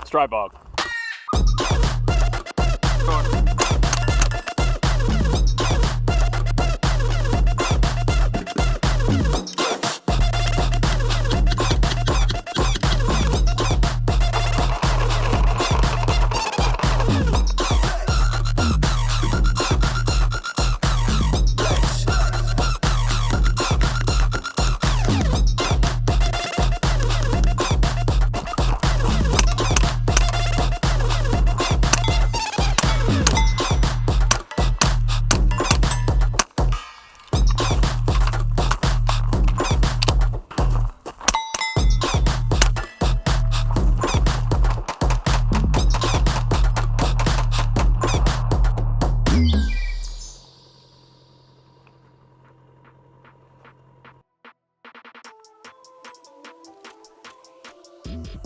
STRIBOG.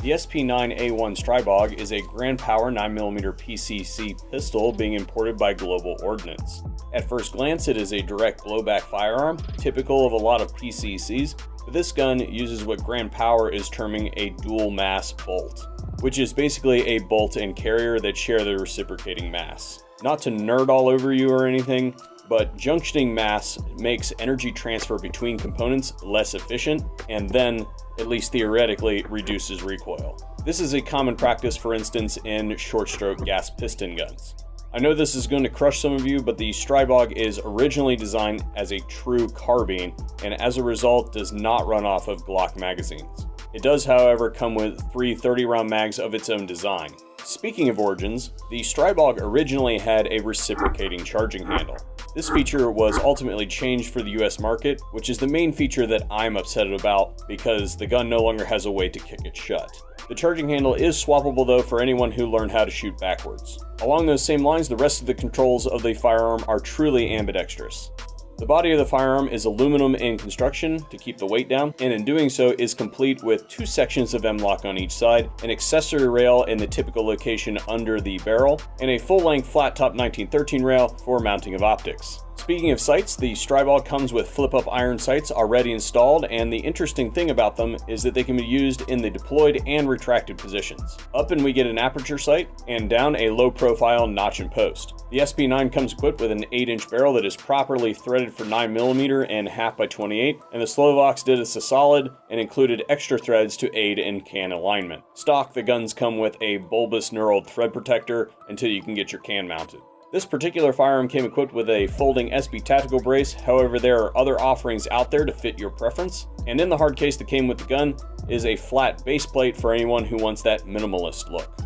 The SP9A1 STRIBOG is a grand power 9mm PCC pistol being imported by Global Ordnance. At first glance, it is a direct blowback firearm, typical of a lot of PCCs, but this gun uses what Grand Power is terming a dual mass bolt, which is basically a bolt and carrier that share the reciprocating mass. Not to nerd all over you or anything, but junctioning mass makes energy transfer between components less efficient, and then, at least theoretically, reduces recoil. This is a common practice, for instance, in short-stroke gas piston guns. I know this is going to crush some of you, but the STRIBOG is originally designed as a true carbine, and as a result does not run off of Glock magazines. It does, however, come with 3 30-round mags of its own design. Speaking of origins, the STRIBOG originally had a reciprocating charging handle. This feature was ultimately changed for the US market, which is the main feature that I'm upset about because the gun no longer has a way to kick it shut. The charging handle is swappable though for anyone who learned how to shoot backwards. Along those same lines, the rest of the controls of the firearm are truly ambidextrous. The body of the firearm is aluminum in construction to keep the weight down, and in doing so is complete with 2 sections of M-LOK on each side, an accessory rail in the typical location under the barrel, and a full-length flat-top 1913 rail for mounting of optics. Speaking of sights, the STRIBOG comes with flip-up iron sights already installed, and the interesting thing about them is that they can be used in the deployed and retracted positions. Up and we get an aperture sight, and down a low-profile notch and post. The SP9 comes equipped with an 8-inch barrel that is properly threaded for 9mm and 1/2x28, and the Slovaks did us a solid and included extra threads to aid in can alignment. Stock, the guns come with a bulbous knurled thread protector until you can get your can mounted. This particular firearm came equipped with a folding SB tactical brace, however there are other offerings out there to fit your preference, and in the hard case that came with the gun is a flat base plate for anyone who wants that minimalist look.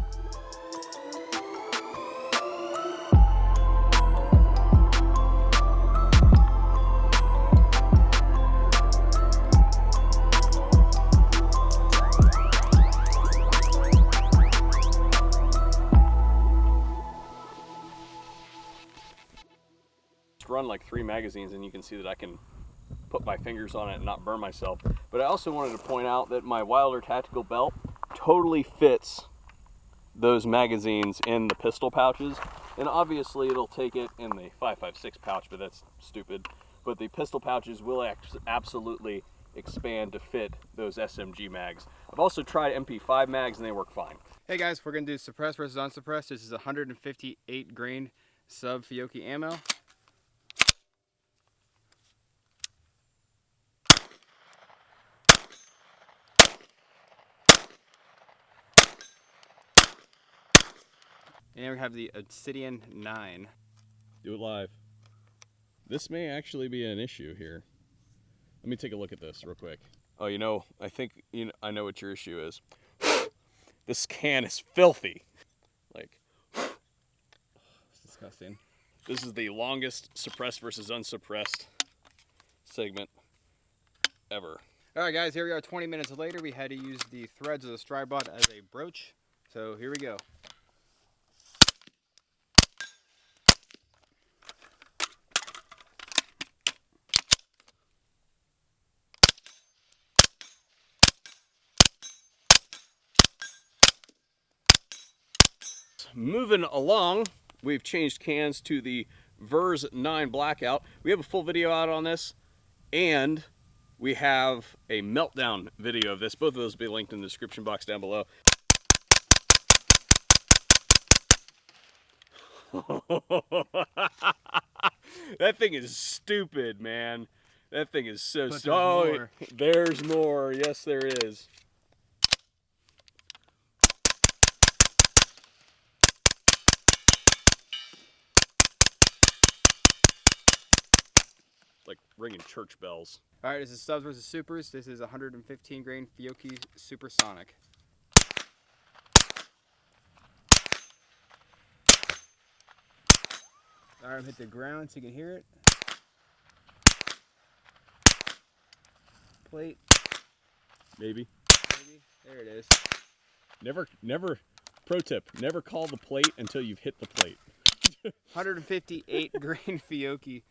Run like 3 magazines and you can see that I can put my fingers on it and not burn myself. But I also wanted to point out that my Wilder tactical belt totally fits those magazines in the pistol pouches, and obviously it'll take it in the 5.56 pouch, but that's stupid. But the pistol pouches will absolutely expand to fit those SMG mags. I've also tried MP5 mags and they work fine. Hey guys, we're gonna do suppressed versus unsuppressed. This is 158 grain sub Fiocchi ammo. And we have the Obsidian 9. Do it live. This may actually be an issue here. Let me take a look at this real quick. Oh, I think I know what your issue is. This can is filthy. Like, It's disgusting. This is the longest suppressed versus unsuppressed segment ever. Alright guys, here we are 20 minutes later. We had to use the threads of the STRIBOG as a brooch. So here we go. Moving along, we've changed cans to the VSO 9 blackout. We have a full video out on this, and we have a meltdown video of this. Both of those will be linked in the description box down below. That thing is stupid, man. That thing is so stupid. Oh, there's more. Yes, there is. Like ringing church bells. All right, this is Subs versus Supers. This is 115 grain Fiocchi Supersonic. All right, hit the ground so you can hear it. Plate. Maybe. There it is. Never, pro tip, never call the plate until you've hit the plate. 158 grain Fiocchi.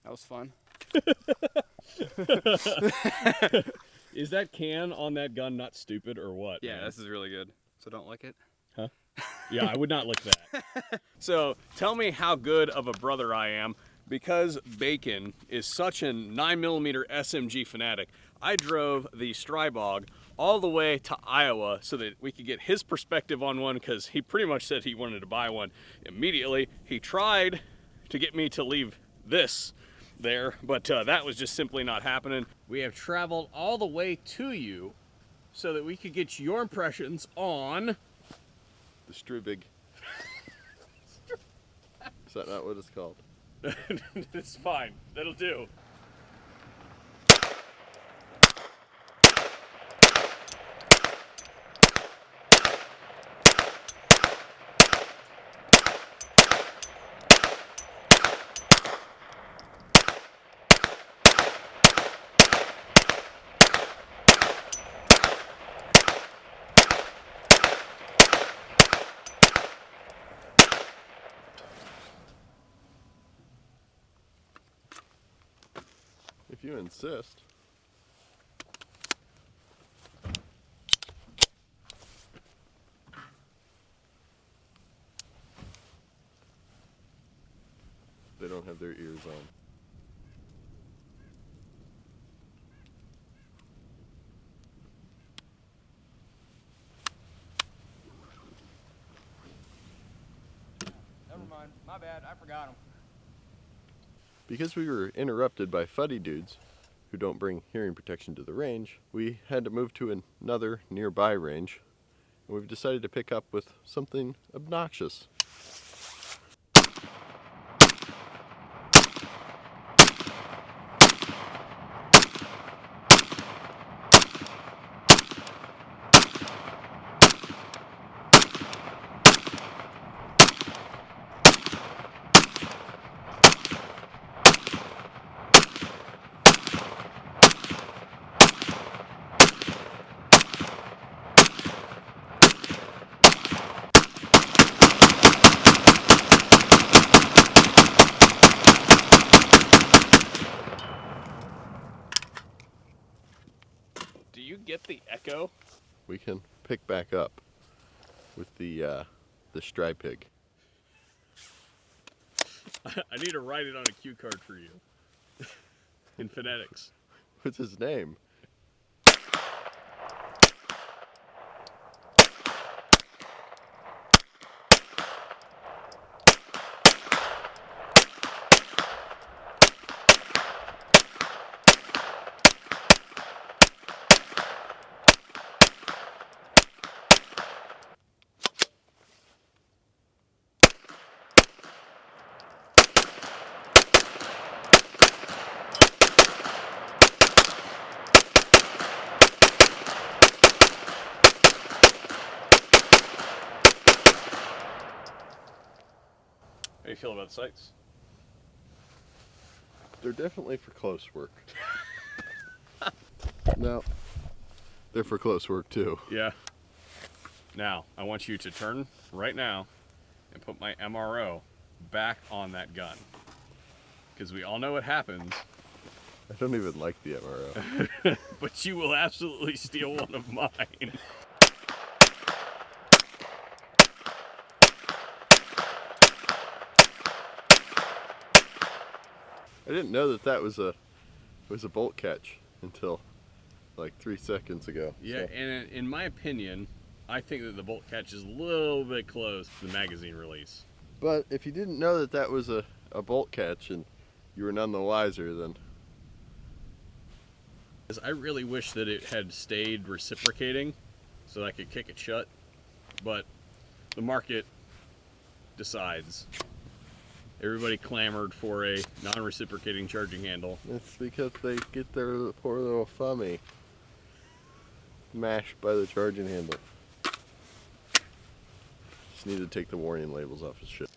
That was fun. Is that can on that gun not stupid or what? Yeah, man? this is really good. So don't lick it. Huh? Yeah, I would not lick that. So tell me how good of a brother I am. Because Bacon is such a 9mm SMG fanatic, I drove the STRIBOG all the way to Iowa so that we could get his perspective on one, because he pretty much said he wanted to buy one immediately. He tried to get me to leave this there, but that was just simply not happening. We have traveled all the way to you so that we could get your impressions on the STRIBOG. Is that not what it's called? It's fine, that'll do. If you insist. They don't have their ears on. Never mind. My bad. I forgot them. Because we were interrupted by fuddy dudes who don't bring hearing protection to the range, we had to move to another nearby range, and we've decided to pick up with something obnoxious. Do you get the echo? We can pick back up with the STRIBOG. I need to write it on a cue card for you. In phonetics. What's his name? How do you feel about the sights? They're definitely for close work. No, they're for close work too. Yeah. Now, I want you to turn right now and put my MRO back on that gun. because we all know what happens. I don't even like the MRO. But you will absolutely steal one of mine. I didn't know that that was a bolt catch until like 3 seconds ago. Yeah, so. and in my opinion, I think that the bolt catch is a little bit close to the magazine release. But if you didn't know that that was a bolt catch and you were none the wiser, then... I really wish that it had stayed reciprocating so that I could kick it shut, but the market decides. Everybody clamored for a non-reciprocating charging handle. It's because they get their poor little thummy mashed by the charging handle. Just need to take the warning labels off his shit.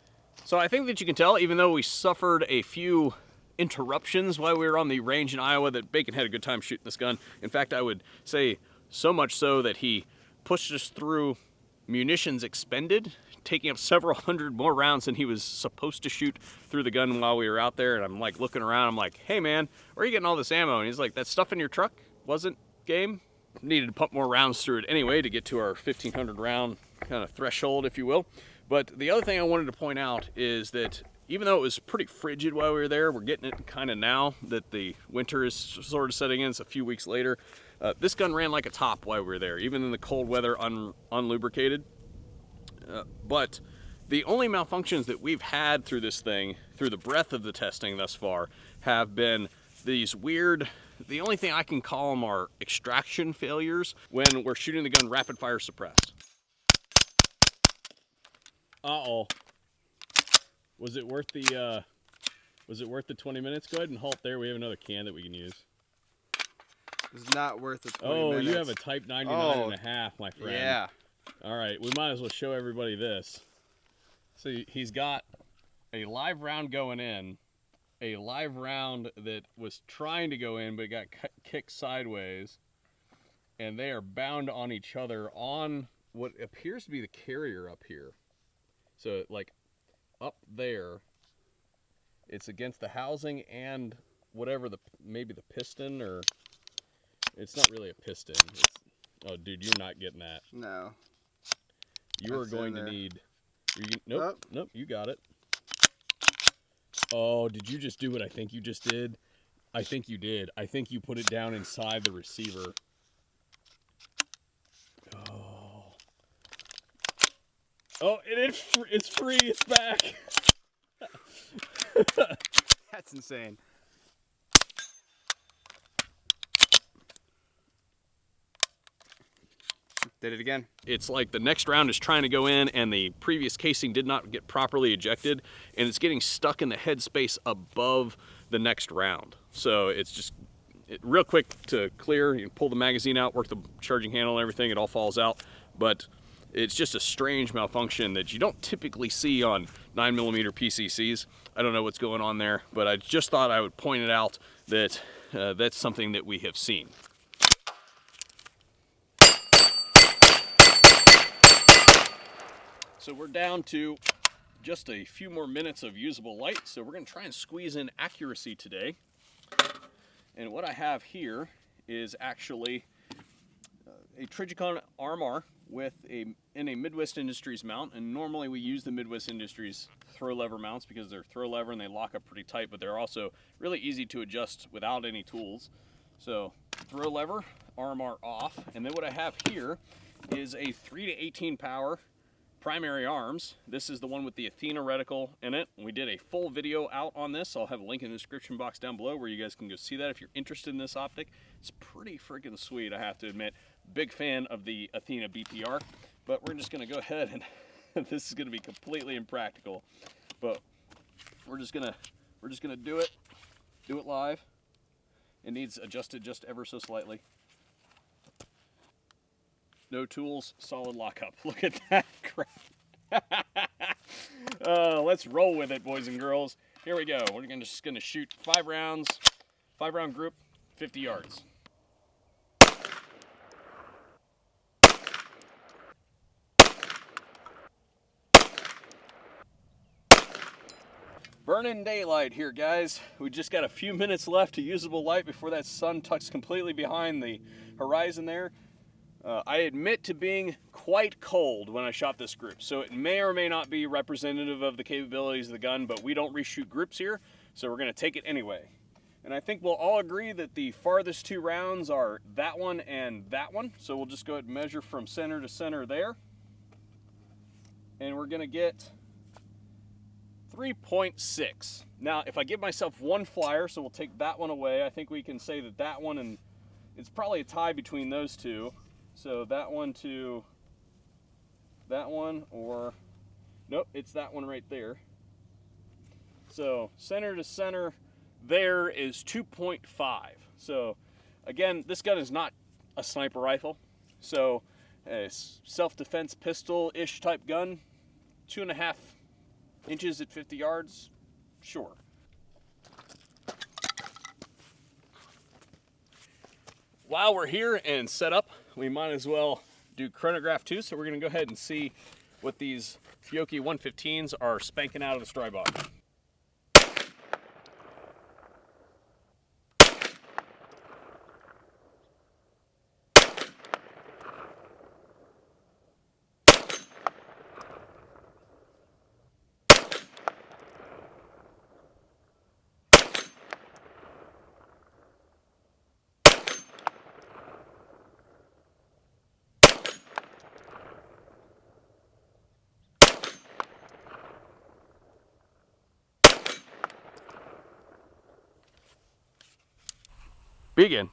So I think that you can tell, even though we suffered a few interruptions while we were on the range in Iowa, that Bacon had a good time shooting this gun. In fact, I would say so much so that he pushed us through munitions expended, taking up several hundred more rounds than he was supposed to shoot through the gun while we were out there. And I'm like looking around, I'm like, hey man, where are you getting all this ammo? And he's like, that stuff in your truck wasn't game. Needed to pump more rounds through it anyway to get to our 1,500 round kind of threshold, if you will. But the other thing I wanted to point out is that even though it was pretty frigid while we were there, we're getting it kind of now that the winter is sort of setting in. It's a few weeks later. This gun ran like a top while we were there, even in the cold weather, unlubricated. But the only malfunctions that we've had through this thing, through the breadth of the testing thus far, have been these weird, the only thing I can call them are extraction failures when we're shooting the gun rapid fire suppressed. Uh-oh. Was it worth the 20 minutes? Go ahead and halt there. We have another can that we can use. It's not worth the 20 Oh, minutes. you have a Type 99 and a half, my friend. Yeah. All right, we might as well show everybody this. So he's got a live round going in, a live round that was trying to go in but got kicked sideways, and they are bound on each other on what appears to be the carrier up here. So like up there, it's against the housing and whatever maybe the piston, or it's not really a piston. It's, oh dude, you're not getting that. No. You are going to need. Nope, Oh. nope, you got it. Oh, did you just do what I think you just did? I think you did. I think you put it down inside the receiver. Oh. Oh, it's free. It's back. That's insane. Did it again. It's like the next round is trying to go in and the previous casing did not get properly ejected, and it's getting stuck in the headspace above the next round. So it's just real quick to clear. You can pull the magazine out, work the charging handle and everything, it all falls out. But it's just a strange malfunction that you don't typically see on 9mm PCCs. I don't know what's going on there, but I just thought I would point it out that that's something that we have seen. So we're down to just a few more minutes of usable light, so we're going to try and squeeze in accuracy today. And what I have here is actually a Trijicon RMR with in a Midwest Industries mount, and normally we use the Midwest Industries throw lever mounts because they're throw lever and they lock up pretty tight, but they're also really easy to adjust without any tools. So throw lever, RMR off, and then what I have here is a 3 to 18 power primary arms. This is the one with the Athena reticle in it. We did a full video out on this. I'll have a link in the description box down below where you guys can go see that if you're interested in this optic. It's pretty freaking sweet, I have to admit. Big fan of the Athena BPR, but we're just gonna go ahead and this is gonna be completely impractical, but we're just gonna do it live. It needs adjusted just ever so slightly. No tools, solid lockup. Look at that crap. Let's roll with it, boys and girls. Here we go. We're just gonna shoot 5 rounds, 5-round group, 50 yards. Burning daylight here, guys. We just got a few minutes left to usable light before that sun tucks completely behind the horizon there. I admit to being quite cold when I shot this group, so it may or may not be representative of the capabilities of the gun, but we don't reshoot groups here, so we're going to take it anyway. And I think we'll all agree that the farthest two rounds are that one and that one, so we'll just go ahead and measure from center to center there. And we're going to get 3.6. Now, if I give myself one flyer, so we'll take that one away, I think we can say that that one, and it's probably a tie between those two. So that one to that one, or nope, it's that one right there. So center to center there is 2.5. So again, this gun is not a sniper rifle. So a self-defense pistol-ish type gun, 2.5 inches at 50 yards, sure. While we're here and set up, we might as well do chronograph too, so we're gonna go ahead and see what these Fiocchi 115s are spanking out of the STRIBOG. Begin.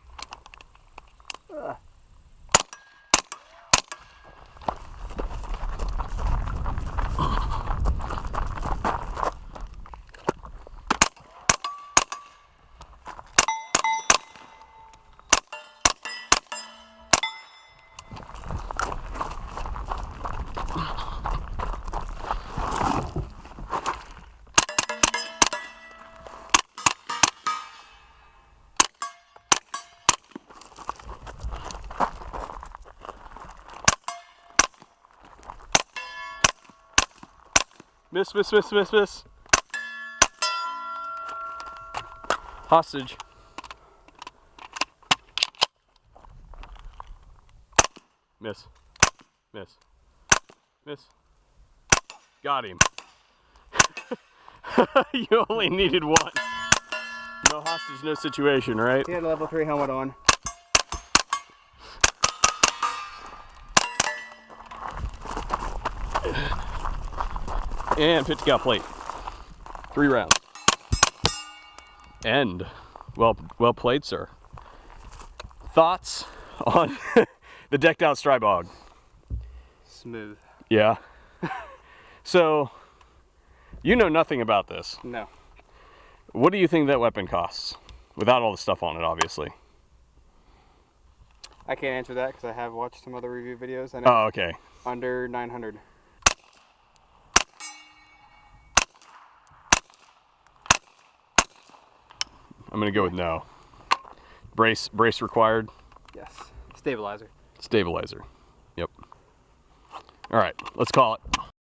Miss, miss, miss, miss, miss. Hostage. Miss, miss, miss. Got him. You only needed one. No hostage, no situation, right? He had a level 3 helmet on. And 50 cal plate. 3 rounds. End. Well played, sir. Thoughts on the decked out STRIBOG? Smooth. Yeah. So, you know nothing about this. No. What do you think that weapon costs? Without all the stuff on it, obviously. I can't answer that because I have watched some other review videos. I know Oh, okay. under 900. I'm gonna go with no. Brace required. Yes. Stabilizer. Stabilizer. Yep. All right, let's call it.